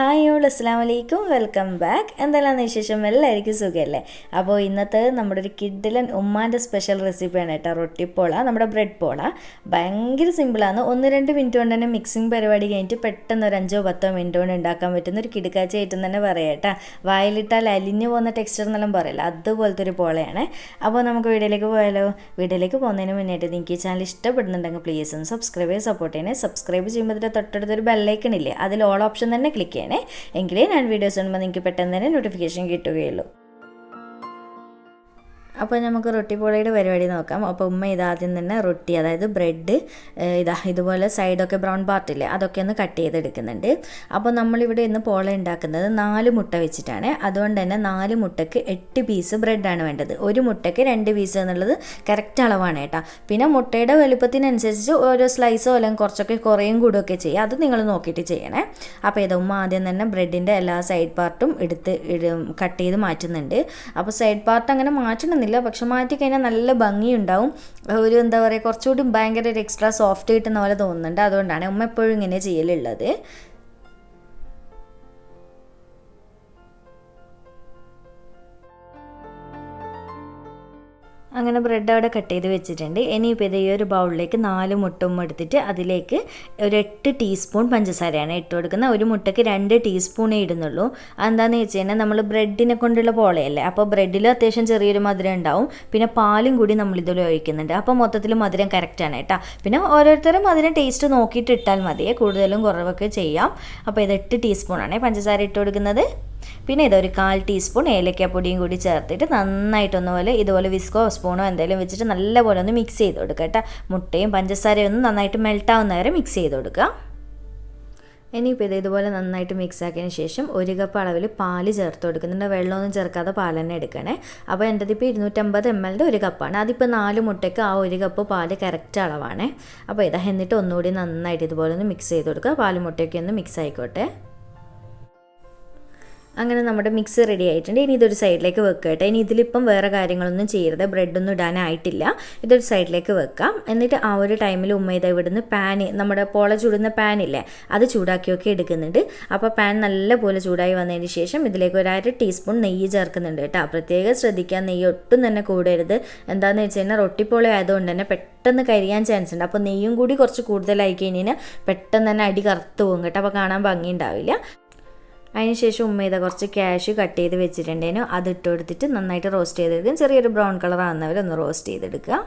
Hi all അസ്സലാമു അലൈക്കും welcome back. എന്തെല്ലാം വിശേഷം? എല്ലാവർക്കും സുഖമല്ലേ? അപ്പോൾ ഇന്നത്തെ നമ്മുടെ ഒരു കിഡിലൻ ഉമ്മാൻ്റെ സ്പെഷ്യൽ റെസിപ്പിയാണ് കേട്ടോ, റൊട്ടി പോള, നമ്മുടെ ബ്രെഡ് പോള. ഭയങ്കര സിമ്പിളാണ്. 1-2 മിനിറ്റ് കൊണ്ട് തന്നെ മിക്സിങ് പരിപാടി കഴിഞ്ഞിട്ട് പെട്ടെന്ന് ഒരു 5-10 മിനിറ്റ് കൊണ്ട് ഉണ്ടാക്കാൻ പറ്റുന്ന ഒരു കിടുക്കാച്ചി ഐറ്റം തന്നെ പറയാം കേട്ടോ. വായിലിട്ടാൽ അലിഞ്ഞു പോകുന്ന ടെക്സ്ചർ എന്നെല്ലാം പറയില്ല, അതുപോലത്തെ ഒരു പോളയാണ്. അപ്പോൾ നമുക്ക് വീഡിയോയിലേക്ക് പോയാലോ? വീഡിയോയിലേക്ക് പോകുന്നതിന് മുന്നേറ്റ് നിങ്ങൾക്ക് ഈ ചാനൽ ഇഷ്ടപ്പെടുന്നുണ്ടെങ്കിൽ പ്ലീസ് ഒന്ന് സബ്സ്ക്രൈബ് ചെയ്ത് സപ്പോർട്ട് ചെയ്യണേ. സബ്സ്ക്രൈബ് ചെയ്യുമ്പോൾ തൊട്ടടുത്തൊരു ബെല്ലൈക്കൺ ഇല്ലേ, അതിൽ ഓൾ ഓപ്ഷൻ തന്നെ ക്ലിക്ക് ചെയ്യണേ. എങ്കിലേ ഞാൻ വീഡിയോസ് ഇടുമ്പോൾ നിങ്ങൾക്ക് പെട്ടെന്ന് തന്നെ നോട്ടിഫിക്കേഷൻ കിട്ടുകയുള്ളൂ. അപ്പോൾ നമുക്ക് റൊട്ടി പോളയുടെ പരിപാടി നോക്കാം. അപ്പോൾ ഉമ്മ ഇതാദ്യം തന്നെ റൊട്ടി, അതായത് ബ്രെഡ് ഇതുപോലെ സൈഡൊക്കെ ബ്രൗൺ പാർട്ടില്ലേ, അതൊക്കെ ഒന്ന് കട്ട് ചെയ്തെടുക്കുന്നുണ്ട്. അപ്പോൾ നമ്മളിവിടെ ഇന്ന് പോള ഉണ്ടാക്കുന്നത് 4 മുട്ട വെച്ചിട്ടാണ്. അതുകൊണ്ട് തന്നെ 4 മുട്ടയ്ക്ക് 8 പീസ് ബ്രെഡാണ് വേണ്ടത്. ഒരു മുട്ടയ്ക്ക് 2 പീസ് എന്നുള്ളത് കറക്റ്റ് അളവാണ് കേട്ടോ. പിന്നെ മുട്ടയുടെ വലുപ്പത്തിനനുസരിച്ച് ഓരോ സ്ലൈസോ അല്ലെങ്കിൽ കുറച്ചൊക്കെ കുറയും കൂടുകയൊക്കെ ചെയ്യുക, അത് നിങ്ങൾ നോക്കിയിട്ട് ചെയ്യണേ. അപ്പോൾ ഇത് ഉമ്മ ആദ്യം തന്നെ ബ്രെഡിൻ്റെ എല്ലാ സൈഡ് പാർട്ടും കട്ട് ചെയ്ത് മാറ്റുന്നുണ്ട്. അപ്പോൾ സൈഡ് പാർട്ട് അങ്ങനെ മാറ്റണമെന്നില്ല, പക്ഷെ മാറ്റി കഴിഞ്ഞാൽ നല്ല ഭംഗിയുണ്ടാവും. ഒരു എന്താ പറയുക, കുറച്ചുകൂടി ഭയങ്കര ഒരു എക്സ്ട്രാ സോഫ്റ്റ് കിട്ടുന്ന പോലെ തോന്നുന്നുണ്ട്. അതുകൊണ്ടാണ് ഉമ്മ എപ്പോഴും ഇങ്ങനെ ചെയ്യലുള്ളത്. അങ്ങനെ ബ്രെഡ് അവിടെ കട്ട് ചെയ്ത് വെച്ചിട്ടുണ്ട്. ഇനിയിപ്പോൾ ഇത് ഈ ഒരു ബൗളിലേക്ക് 4 മുട്ട എടുത്തിട്ട് അതിലേക്ക് ഒരു 8 ടീസ്പൂൺ പഞ്ചസാരയാണ് ഇട്ട് കൊടുക്കുന്നത്. ഒരു മുട്ടയ്ക്ക് 2 ടീസ്പൂണേ ഇടുന്നുള്ളൂ. അതെന്താണെന്ന് വെച്ച് കഴിഞ്ഞാൽ നമ്മൾ ബ്രെഡിനെ കൊണ്ടുള്ള പോളയല്ലേ, അപ്പോൾ ബ്രെഡിൽ അത്യാവശ്യം ചെറിയൊരു മധുരം ഉണ്ടാവും. പിന്നെ പാലും കൂടി നമ്മളിതിൽ ഒഴിക്കുന്നുണ്ട്. അപ്പോൾ മൊത്തത്തിൽ മധുരം കറക്റ്റാണ് കേട്ടോ. പിന്നെ ഓരോരുത്തരും അതിന് ടേസ്റ്റ് നോക്കിയിട്ട് ഇട്ടാൽ മതിയേ, കൂടുതലും കുറവൊക്കെ ചെയ്യാം. അപ്പോൾ ഇത് 8 ടീസ്പൂണാണ് പഞ്ചസാര ഇട്ട് കൊടുക്കുന്നത്. പിന്നെ ഇതൊരു 1/4 ടീസ്പൂൺ ഏലക്കാപ്പൊടിയും കൂടി ചേർത്തിട്ട് നന്നായിട്ടൊന്നുപോലെ ഇതുപോലെ വിസ്കോ സ്പൂണോ എന്തെങ്കിലും വെച്ചിട്ട് നല്ലപോലെ ഒന്ന് മിക്സ് ചെയ്ത് കൊടുക്കുക കേട്ടോ. മുട്ടയും പഞ്ചസാരയും ഒന്ന് നന്നായിട്ട് മെൽട്ടാവുന്ന വരെ മിക്സ് ചെയ്ത് കൊടുക്കുക. ഇനിയിപ്പോൾ ഇതുപോലെ നന്നായിട്ട് മിക്സ് ആക്കിയതിന് ശേഷം 1 കപ്പ് അളവിൽ പാല് ചേർത്ത് കൊടുക്കുന്നുണ്ട്. വെള്ളമൊന്നും ചേർക്കാതെ പാൽ തന്നെ എടുക്കണേ. അപ്പോൾ എൻ്റെതിപ്പോൾ 250 ml 1 കപ്പാണ്. അതിപ്പോൾ 4 മുട്ടയ്ക്ക് ആ 1 കപ്പ് പാല് കറക്റ്റ് അളവാണ്. അപ്പോൾ എന്നിട്ട് ഒന്നുകൂടി നന്നായിട്ട് ഇതുപോലെ ഒന്ന് മിക്സ് ചെയ്ത് കൊടുക്കുക. പാലും മുട്ടയൊക്കെ ഒന്ന് മിക്സ് ആയിക്കോട്ടെ. അങ്ങനെ നമ്മുടെ മിക്സ് റെഡി ആയിട്ടുണ്ട്. ഇനി ഇതൊരു സൈഡിലേക്ക് വെക്കുക കേട്ടോ. ഇനി ഇതിലിപ്പം വേറെ കാര്യങ്ങളൊന്നും ചെയ്യരുത്, ബ്രെഡൊന്നും ഇടാനായിട്ടില്ല. ഇതൊരു സൈഡിലേക്ക് വെക്കാം. എന്നിട്ട് ആ ഒരു ടൈമിൽ ഉമ്മ ഇവിടുന്ന് പാന്, നമ്മുടെ പോള ചൂടുന്ന പാനില്ലേ, അത് ചൂടാക്കിയൊക്കെ എടുക്കുന്നുണ്ട്. അപ്പോൾ പാൻ നല്ലപോലെ ചൂടായി വന്നതിന് ശേഷം ഇതിലേക്ക് 1/2 ടീസ്പൂൺ നെയ്യ് ചേർക്കുന്നുണ്ട് കേട്ടോ. പ്രത്യേകം ശ്രദ്ധിക്കുക, നെയ്യ് ഒട്ടും തന്നെ കൂടരുത്. എന്താണെന്ന് വെച്ച് കഴിഞ്ഞാൽ റൊട്ടിപ്പോള ആയതുകൊണ്ട് തന്നെ പെട്ടെന്ന് കരിയാൻ ചാൻസ് ഉണ്ട്. അപ്പോൾ നെയ്യും കൂടി കുറച്ച് കൂടുതലായി കഴിഞ്ഞാൽ പെട്ടെന്ന് തന്നെ അടി കറുത്ത് പോകും കേട്ടോ. അപ്പോൾ കാണാൻ ഭംഗി ഉണ്ടാവില്ല. അതിനുശേഷം ഉമ്മ കുറച്ച് ക്യാഷ് കട്ട് ചെയ്ത് വെച്ചിട്ടുണ്ടേനു, അത് ഇട്ട് കൊടുത്തിട്ട് നന്നായിട്ട് റോസ്റ്റ് ചെയ്തെടുക്കും. ചെറിയൊരു ബ്രൗൺ കളർ ആകുന്നവരെ ഒന്ന് റോസ്റ്റ് ചെയ്തെടുക്കുക.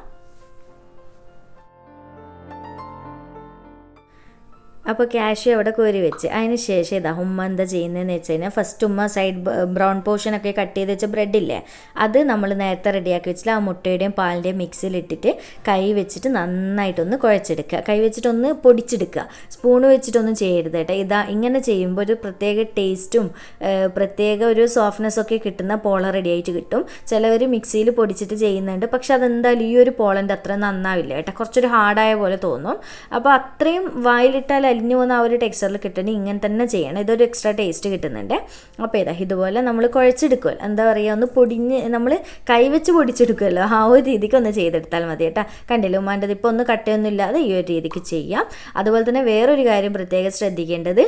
അപ്പോൾ ക്യാഷ്യൂ അവിടെ കോരി വെച്ച് അതിന് ശേഷം ഉമ്മ എന്താ ചെയ്യുന്നതെന്ന് വെച്ച് കഴിഞ്ഞാൽ, ഫസ്റ്റ് ഉമ്മ സൈഡ് ബ്രൗൺ പോർഷനൊക്കെ കട്ട് ചെയ്ത് വെച്ച ബ്രെഡില്ലേ, അത് നമ്മൾ നേരത്തെ റെഡിയാക്കി വെച്ചില്ല ആ മുട്ടയുടെയും പാലിൻ്റെയും മിക്സിയിലിട്ടിട്ട് കൈ വെച്ചിട്ട് നന്നായിട്ടൊന്ന് കുഴച്ചെടുക്കുക. കൈ വെച്ചിട്ടൊന്ന് പൊടിച്ചെടുക്കുക. സ്പൂണ് വെച്ചിട്ടൊന്നും ചെയ്യരുത് കേട്ടോ. ഇങ്ങനെ ചെയ്യുമ്പോൾ ഒരു പ്രത്യേക ടേസ്റ്റും പ്രത്യേക ഒരു സോഫ്റ്റ്നെസ്സൊക്കെ കിട്ടുന്ന പോള റെഡിയായിട്ട് കിട്ടും. ചിലവർ മിക്സിയിൽ പൊടിച്ചിട്ട് ചെയ്യുന്നുണ്ട്, പക്ഷെ അതെന്തായാലും ഈ ഒരു പോളൻ്റെ അത്ര നന്നാവില്ല കേട്ടോ. കുറച്ചൊരു ഹാർഡായ പോലെ തോന്നും. അപ്പോൾ അത്രയും വായിലിട്ടാൽ അലിഞ്ഞു പോകുന്ന ആ ഒരു ടെക്സ്ചറിൽ കിട്ടണമെങ്കിൽ ഇങ്ങനെ തന്നെ ചെയ്യണം. ഇതൊരു എക്സ്ട്രാ ടേസ്റ്റ് കിട്ടുന്നുണ്ട്. അപ്പോൾ ഇതുപോലെ നമ്മൾ കുഴച്ചെടുക്കുമല്ലോ, എന്താ പറയുക, ഒന്ന് പൊടിഞ്ഞ് നമ്മൾ കൈവച്ച് പൊടിച്ചെടുക്കുമല്ലോ, ആ ഒരു രീതിക്ക് ഒന്ന് ചെയ്തെടുത്താൽ മതി കേട്ടോ. കണ്ടില്ല, ഉമ്മാൻ്റെത് ഇപ്പോൾ ഒന്ന് കട്ടയൊന്നും ഇല്ലാതെ ഈ ഒരു രീതിക്ക് ചെയ്യാം. അതുപോലെ തന്നെ വേറൊരു കാര്യം പ്രത്യേകം ശ്രദ്ധിക്കേണ്ടത്,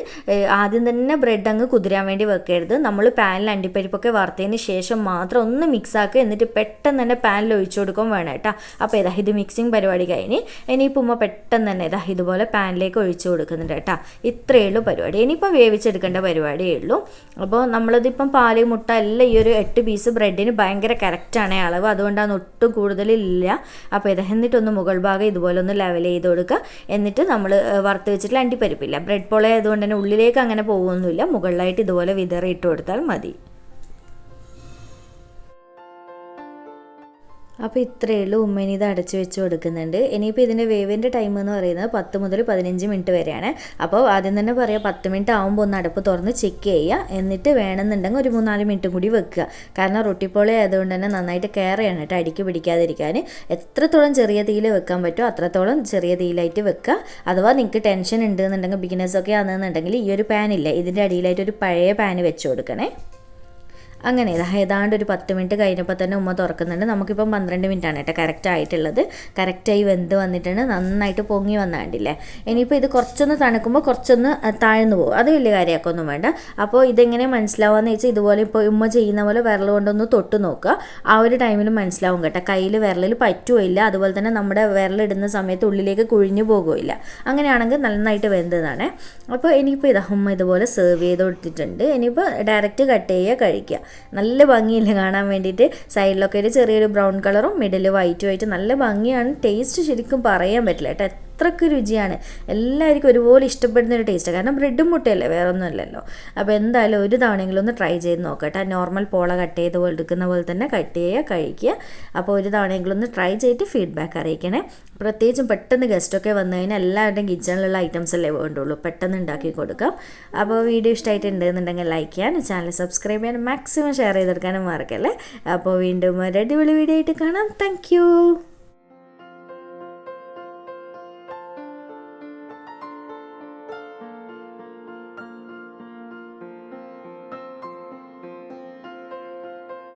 ആദ്യം തന്നെ ബ്രെഡ് അങ്ങ് കുതിരാൻ വേണ്ടി വെക്കരുത്. നമ്മൾ പാനിൽ അണ്ടിപ്പരിപ്പൊക്കെ വറുത്തതിന് ശേഷം മാത്രം ഒന്ന് മിക്സ് ആക്കുക. എന്നിട്ട് പെട്ടെന്ന് തന്നെ പാനിൽ ഒഴിച്ചു കൊടുക്കും വേണം കേട്ടോ. അപ്പോൾ ഇത് മിക്സിങ് പരിപാടി കഴിഞ്ഞ് ഇനിയിപ്പോൾ ഉമ്മ പെട്ടെന്ന് തന്നെ ഇതുപോലെ പാനിലേക്ക് ഒഴിച്ചു കൊടുക്കുക കേട്ടോ. ഇത്രയേ ഉള്ളൂ പരിപാടി. ഇനിയിപ്പോൾ വേവിച്ചെടുക്കേണ്ട പരിപാടിയേ ഉള്ളൂ. അപ്പോൾ നമ്മളതിപ്പം പാല് മുട്ട എല്ലാം ഈ ഒരു 8 പീസ് ബ്രെഡിന് ഭയങ്കര കറക്റ്റാണ് അളവ്, അതുകൊണ്ടാണ് ഒട്ടും കൂടുതലില്ല. അപ്പോൾ എന്നിട്ടൊന്ന് മുകൾ ഭാഗം ഇതുപോലെ ഒന്ന് ലെവൽ ചെയ്ത് കൊടുക്കുക. എന്നിട്ട് നമ്മൾ വറുത്ത് വെച്ചിട്ടുള്ള അണ്ടിപ്പരിപ്പില്ല, ബ്രെഡ് പോള ആയതുകൊണ്ട് തന്നെ ഉള്ളിലേക്ക് അങ്ങനെ പോകുന്നില്ല, മുകളിലായിട്ട് ഇതുപോലെ വിതറി ഇട്ട് കൊടുത്താൽ മതി. അപ്പോൾ ഇത്രയേ ഉള്ളൂ. ഉമ്മേനി ഇത് അടച്ചു വെച്ച് കൊടുക്കുന്നുണ്ട്. ഇനിയിപ്പോൾ ഇതിൻ്റെ വേവിൻ്റെ ടൈം എന്ന് പറയുന്നത് 10 മുതൽ 15 മിനിറ്റ് വരെയാണ്. അപ്പോൾ ആദ്യം തന്നെ പറയാം, 10 മിനിറ്റ് ആകുമ്പോൾ ഒന്ന് അടുപ്പ് തുറന്ന് ചെക്ക് ചെയ്യുക. എന്നിട്ട് വേണമെന്നുണ്ടെങ്കിൽ ഒരു 3-4 മിനിറ്റും കൂടി വെക്കുക. കാരണം റൊട്ടിപ്പോള ആയതുകൊണ്ട് തന്നെ നന്നായിട്ട് കെയർ ചെയ്യണം കേട്ടോ, അടിക്ക് പിടിക്കാതിരിക്കാൻ. എത്രത്തോളം ചെറിയ തീയിൽ വെക്കാൻ പറ്റുമോ അത്രത്തോളം ചെറിയ തീയിലായിട്ട് വെക്കുക. അഥവാ നിങ്ങൾക്ക് ടെൻഷൻ ഉണ്ടെന്നുണ്ടെങ്കിൽ, ബിഗിനേഴ്സൊക്കെ ആണെന്നുണ്ടെങ്കിൽ ഈ ഒരു പാനില്ലേ, ഇതിൻ്റെ അടിയിലായിട്ട് ഒരു പഴയ പാന് വെച്ച് കൊടുക്കണേ. അങ്ങനെ ഏതാണ്ട് ഒരു 10 മിനിറ്റ് കഴിഞ്ഞപ്പോൾ തന്നെ ഉമ്മ തുറക്കുന്നുണ്ട്. നമുക്കിപ്പം 12 മിനിറ്റാണ് കേട്ടോ കറക്റ്റ് ആയിട്ടുള്ളത്. കറക്റ്റായി വെന്ത് വന്നിട്ടാണ് നന്നായിട്ട് പൊങ്ങി വന്നാണ്ടില്ലേ. ഇനിയിപ്പോൾ ഇത് കുറച്ചൊന്ന് തണുക്കുമ്പോൾ കുറച്ചൊന്ന് താഴ്ന്നു പോകും. അത് വലിയ കാര്യമാക്കൊന്നും വേണ്ട. അപ്പോൾ ഇതെങ്ങനെ മനസ്സിലാവുകയെന്ന് വെച്ചാൽ ഇതുപോലെ ഇപ്പോൾ ഉമ്മ ചെയ്യുന്ന പോലെ വിരൽ കൊണ്ടൊന്ന് തൊട്ട് നോക്കുക. ആ ഒരു ടൈമിൽ മനസ്സിലാവും കേട്ടോ. കയ്യിൽ വിരലിൽ പറ്റുകയില്ല, അതുപോലെ തന്നെ നമ്മുടെ വിരലിടുന്ന സമയത്ത് ഉള്ളിലേക്ക് കുഴിഞ്ഞു പോകുകയില്ല. അങ്ങനെയാണെങ്കിൽ നന്നായിട്ട് വെന്തതാണ്. അപ്പോൾ ഇനിയിപ്പോൾ ഇതാ ഉമ്മ ഇതുപോലെ സെർവ് ചെയ്ത് കൊടുത്തിട്ടുണ്ട്. ഇനിയിപ്പോൾ ഡയറക്റ്റ് കട്ട് ചെയ്യുക, കഴിക്കുക. നല്ല ഭംഗിയില്ല കാണാൻ വേണ്ടിയിട്ട്. സൈഡിലൊക്കെ ഒരു ചെറിയൊരു ബ്രൗൺ കളറും മിഡിൽ വൈറ്റും ആയിട്ട് നല്ല ഭംഗിയാണ്. ടേസ്റ്റ് ശരിക്കും പറയാൻ പറ്റില്ല കേട്ടോ, അത്രയ്ക്ക് രുചിയാണ്. എല്ലാവർക്കും ഒരുപോലെ ഇഷ്ടപ്പെടുന്ന ഒരു ടേസ്റ്റ്, കാരണം ബ്രെഡും മുട്ടയല്ലേ, വേറെ ഒന്നും അല്ലല്ലോ. അപ്പോൾ എന്തായാലും ഒരു തവണയെങ്കിലും ഒന്ന് ട്രൈ ചെയ്ത് നോക്കട്ടെ. നോർമൽ പോള കട്ട് ചെയ്ത് എടുക്കുന്ന പോലെ തന്നെ കട്ട് ചെയ്യുക, കഴിക്കുക. അപ്പോൾ ഒരു തവണയെങ്കിലും ഒന്ന് ട്രൈ ചെയ്തിട്ട് ഫീഡ്ബാക്ക് അറിയിക്കണേ. പ്രത്യേകിച്ചും പെട്ടെന്ന് ഗസ്റ്റൊക്കെ വന്നു കഴിഞ്ഞാൽ എല്ലാവരുടെയും കിച്ചണിലുള്ള ഐറ്റംസ് അല്ലേ വേണ്ടുള്ളൂ, പെട്ടെന്ന് ഉണ്ടാക്കി കൊടുക്കാം. അപ്പോൾ വീഡിയോ ഇഷ്ടമായിട്ടുണ്ടെന്നുണ്ടെങ്കിൽ ലൈക്ക് ചെയ്യാനും ചാനൽ സബ്സ്ക്രൈബ് ചെയ്യാനും മാക്സിമം ഷെയർ ചെയ്തെടുക്കാനും മറക്കല്ലേ. അപ്പോൾ വീണ്ടും ഒരു അടിപൊളി വീഡിയോ ആയിട്ട് കാണാം. താങ്ക്